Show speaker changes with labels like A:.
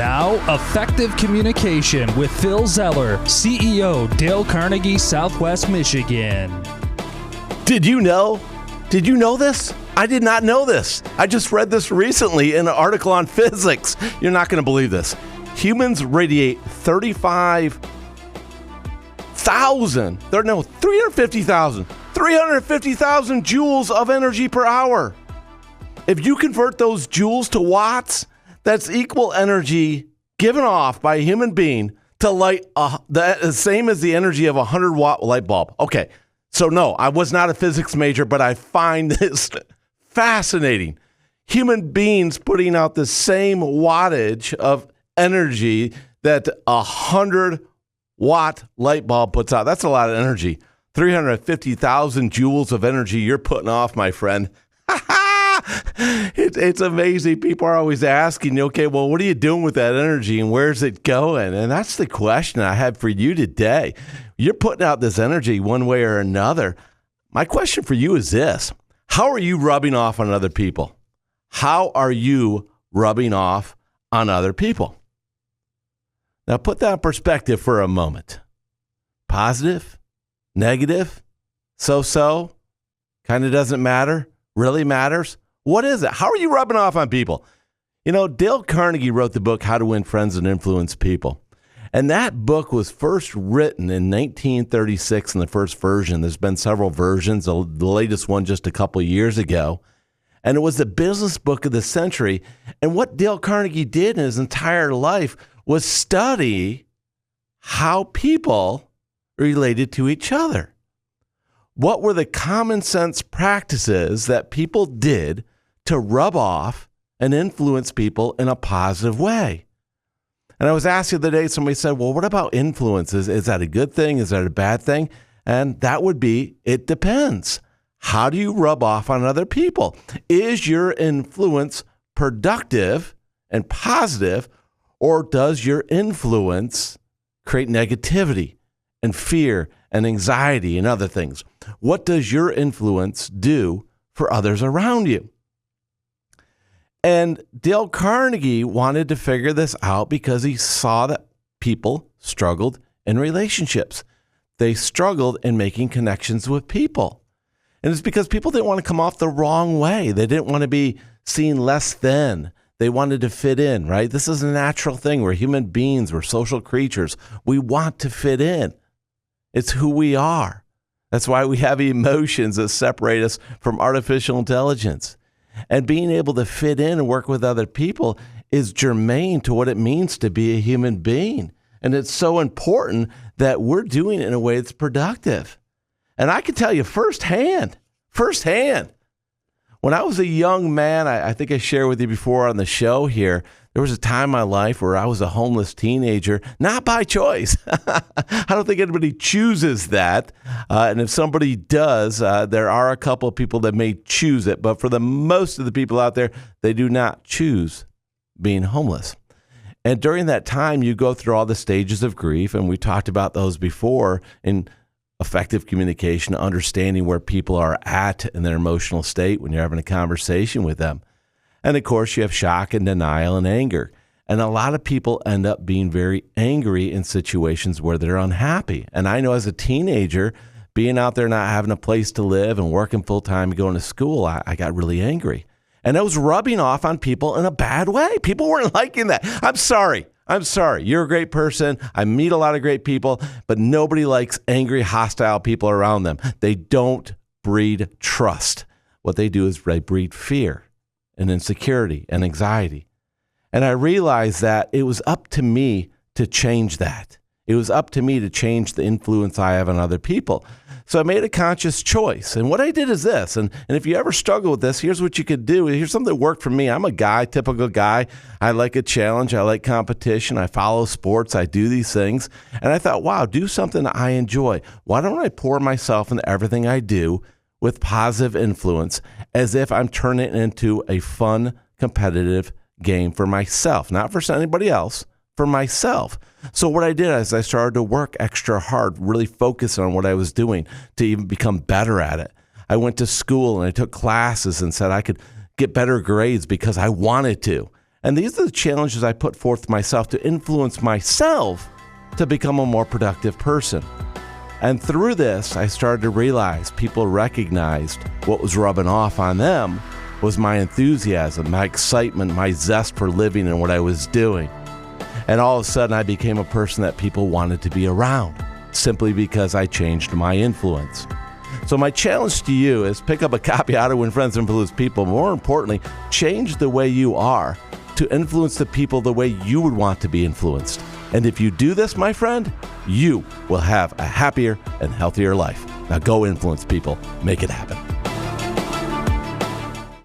A: Now, Effective Communication with Phil Zeller, CEO, Dale Carnegie, Southwest Michigan.
B: Did you know this? I did not know this. I just read this recently in an article on physics. You're not going to believe this. Humans radiate 350,000 joules of energy per hour. If you convert those joules to watts, that's equal energy given off by a human being to light the same as the energy of a 100-watt light bulb. Okay, so no, I was not a physics major, but I find this fascinating. Human beings putting out the same wattage of energy that a 100-watt light bulb puts out. That's a lot of energy. 350,000 joules of energy you're putting off, my friend. It's amazing. People are always asking, okay, well, what are you doing with that energy and where's it going? And that's the question I have for you today. You're putting out this energy one way or another. My question for you is this. How are you rubbing off on other people? How are you rubbing off on other people? Now, put that in perspective for a moment. Positive, negative, so-so, kind of doesn't matter, really matters. What is it? How are you rubbing off on people? You know, Dale Carnegie wrote the book, How to Win Friends and Influence People. And that book was first written in 1936 in the first version. There's been several versions, the latest one just a couple of years ago. And it was the business book of the century. And what Dale Carnegie did in his entire life was study how people related to each other. What were the common sense practices that people did to rub off and influence people in a positive way? And I was asked the other day, somebody said, well, what about influences? Is that a good thing? Is that a bad thing? And that would be, it depends. How do you rub off on other people? Is your influence productive and positive, or does your influence create negativity and fear and anxiety and other things? What does your influence do for others around you? And Dale Carnegie wanted to figure this out because he saw that people struggled in relationships. They struggled in making connections with people. And it's because people didn't want to come off the wrong way. They didn't want to be seen less than. They wanted to fit in, right? This is a natural thing. We're human beings. We're social creatures. We want to fit in. It's who we are. That's why we have emotions that separate us from artificial intelligence. And being able to fit in and work with other people is germane to what it means to be a human being. And it's so important that we're doing it in a way that's productive. And I can tell you firsthand, when I was a young man, I think I shared with you before on the show here, there was a time in my life where I was a homeless teenager, not by choice. I don't think anybody chooses that. And if somebody does, there are a couple of people that may choose it. But for the most of the people out there, they do not choose being homeless. And during that time, you go through all the stages of grief. And we talked about those before in effective communication, understanding where people are at in their emotional state when you're having a conversation with them. And of course, you have shock and denial and anger. And a lot of people end up being very angry in situations where they're unhappy. And I know as a teenager, being out there not having a place to live and working full time and going to school, I got really angry. And I was rubbing off on people in a bad way. People weren't liking that. I'm sorry. You're a great person. I meet a lot of great people, but nobody likes angry, hostile people around them. They don't breed trust. What they do is they breed fear and insecurity and anxiety. And I realized that it was up to me to change that. It was up to me to change the influence I have on other people. So I made a conscious choice. And what I did is this, and if you ever struggle with this, here's what you could do. Here's something that worked for me. I'm a guy, typical guy. I like a challenge. I like competition. I follow sports. I do these things. And I thought, wow, do something I enjoy. Why don't I pour myself into everything I do with positive influence as if I'm turning it into a fun, competitive game for myself, not for anybody else, for myself. So what I did is I started to work extra hard, really focus on what I was doing to even become better at it. I went to school and I took classes and said I could get better grades because I wanted to. And these are the challenges I put forth myself to influence myself to become a more productive person. And through this, I started to realize people recognized what was rubbing off on them was my enthusiasm, my excitement, my zest for living and what I was doing. And all of a sudden, I became a person that people wanted to be around simply because I changed my influence. So my challenge to you is pick up a copy of How to Win Friends and Influence People. More importantly, change the way you are to influence the people the way you would want to be influenced. And if you do this, my friend, you will have a happier and healthier life. Now go influence people. Make it happen.